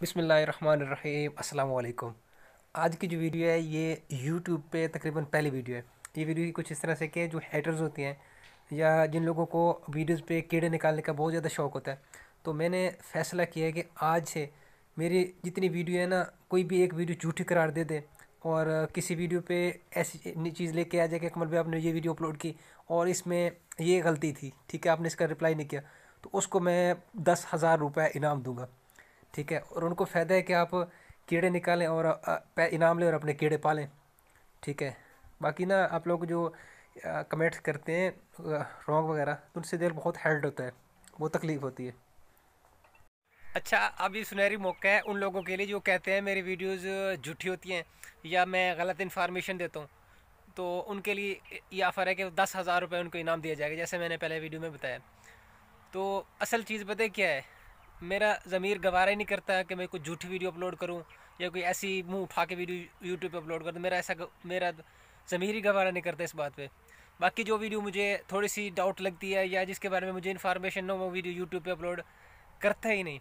बिस्मिल्लाहिर्रहमानिर्रहीम अस्सलाम वालेकुम। आज की जो वीडियो है ये यूट्यूब पे तकरीबन पहली वीडियो है। ये वीडियो की कुछ इस तरह से कि जो हेटर्स होते हैं या जिन लोगों को वीडियोस पे कीड़े निकालने का बहुत ज़्यादा शौक़ होता है, तो मैंने फ़ैसला किया है कि आज से मेरी जितनी वीडियो है ना, कोई भी एक वीडियो झूठी करार दे दे और किसी वीडियो पे ऐसी चीज़ लेके आ जाए कि कमल भाई आपने ये वीडियो अपलोड की और इसमें ये गलती थी, ठीक है, आपने इसका रिप्लाई नहीं किया, तो उसको मैं 10,000 रुपये इनाम दूंगा। ठीक है, और उनको फ़ायदा है कि आप कीड़े निकालें और इनाम लें और अपने कीड़े पालें। ठीक है, बाकी ना आप लोग जो कमेंट्स करते हैं रॉन्ग वगैरह, तो उनसे दिल बहुत हर्ट होता है, बहुत तकलीफ़ होती है। अच्छा, अभी सुनहरी मौका है उन लोगों के लिए जो कहते हैं मेरी वीडियोस झूठी होती हैं या मैं गलत इन्फॉर्मेशन देता हूँ, तो उनके लिए ये ऑफ़र है कि 10,000 रुपये उनको इनाम दिया जाएगा, जैसे मैंने पहले वीडियो में बताया। तो असल चीज़ पता है क्या है, मेरा ज़मीर गवारा ही नहीं करता कि मैं कोई झूठी वीडियो अपलोड करूं या कोई ऐसी मुंह उठा के वीडियो यूट्यूब पे अपलोड कर दूं। मेरा ज़मीर ही गवारा नहीं करता इस बात पे। बाकी जो वीडियो मुझे थोड़ी सी डाउट लगती है या जिसके बारे में मुझे इन्फॉर्मेशन हो, वो वीडियो यूट्यूब पे अपलोड करता ही नहीं।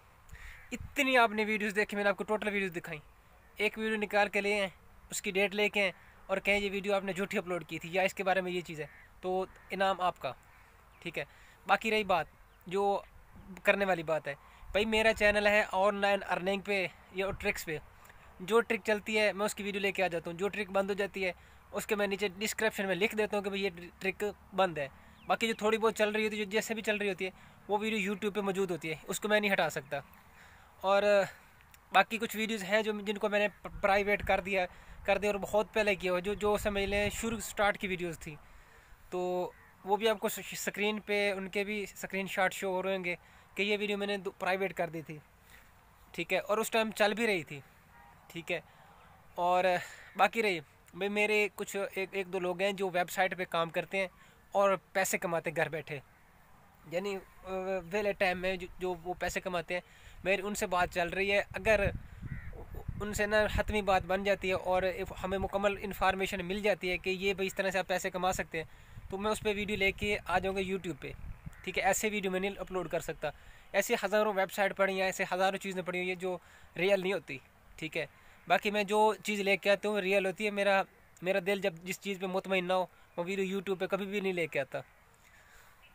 इतनी आपने वीडियोज़ देखी, मैंने आपको टोटल वीडियोज़ दिखाई, एक वीडियो निकाल के लिए हैं, उसकी डेट लेके हैं और कहें ये वीडियो आपने झूठी अपलोड की थी या इसके बारे में ये चीज़ है, तो इनाम आपका। ठीक है, बाकी रही बात जो करने वाली बात है, भाई मेरा चैनल है ऑनलाइन अर्निंग पे या ट्रिक्स पे। जो ट्रिक चलती है मैं उसकी वीडियो लेके आ जाता हूँ, जो ट्रिक बंद हो जाती है उसके मैं नीचे डिस्क्रिप्शन में लिख देता हूँ कि भाई ये ट्रिक बंद है। बाकी जो थोड़ी बहुत चल रही होती है, जो जैसे भी चल रही होती है, वो वीडियो यूट्यूब पे मौजूद होती है, उसको मैं नहीं हटा सकता। और बाकी कुछ वीडियोज़ हैं जो जिनको मैंने प्राइवेट कर दिया और बहुत पहले किया हुआ, जो समझ लें शुरू स्टार्ट की वीडियोज़ थी, तो वो भी आपको स्क्रीन पे उनके भी स्क्रीन शॉट शो हो रहे होंगे कि ये वीडियो मैंने प्राइवेट कर दी थी। ठीक है, और उस टाइम चल भी रही थी। ठीक है, और बाकी रही भाई मेरे कुछ एक दो लोग हैं जो वेबसाइट पे काम करते हैं और पैसे कमाते हैं घर बैठे, यानी वेले टाइम में जो वो पैसे कमाते हैं। मेरी उनसे बात चल रही है, अगर उनसे ना हतमी बात बन जाती है और हमें मुकम्मल इन्फॉर्मेशन मिल जाती है कि ये भाई इस तरह से आप पैसे कमा सकते हैं, तो मैं उस पर वीडियो लेके आ जाऊँगा यूट्यूब पे। ठीक है, ऐसे वीडियो मैं नहीं अपलोड कर सकता। ऐसी हज़ारों वेबसाइट पड़ी हैं, ऐसे हज़ारों चीज़ें पड़ी हुई हैं जो रियल नहीं होती। ठीक है, बाकी मैं जो चीज़ लेके आता हूँ रियल होती है। मेरा मेरा दिल जब जिस चीज़ पे मुतमईन ना हो, वो वीडियो यूट्यूब पे कभी भी नहीं लेके आता।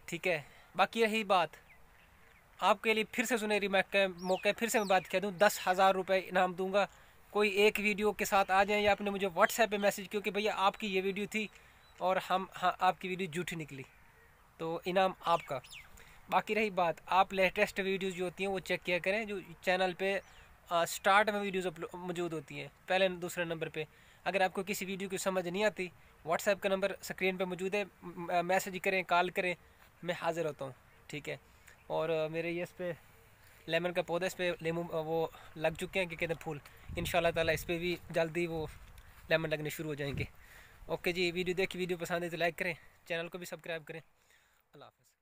ठीक है, बाकी रही बात आपके लिए फिर से सुनहरी मौका है, फिर से मैं बात कह दूँ, 10,000 रुपये इनाम दूंगा। कोई एक वीडियो के साथ आ जाए या आपने मुझे व्हाट्सएप पे मैसेज किया कि भैया आपकी ये वीडियो थी और हाँ आपकी वीडियो झूठी निकली, तो इनाम आपका। बाकी रही बात, आप लेटेस्ट वीडियोस जो होती हैं वो चेक किया करें, जो चैनल पे स्टार्ट में वीडियोस मौजूद होती हैं पहले दूसरे नंबर पे। अगर आपको किसी वीडियो की समझ नहीं आती, व्हाट्सएप का नंबर स्क्रीन पे मौजूद है, मैसेज करें, कॉल करें, मैं हाज़िर होता हूँ। ठीक है, और मेरे ये इस पे लेमन का पौधा, इस पे लेमू वो लग चुके हैं कि कहते हैं फूल, इंशाल्लाह ताला इस पर भी जल्दी वो लेमन लगने शुरू हो जाएंगे। ओके जी, वीडियो देखी, वीडियो पसंद है तो लाइक करें, चैनल को भी सब्सक्राइब करें। अल्लाह हाफ़िज़।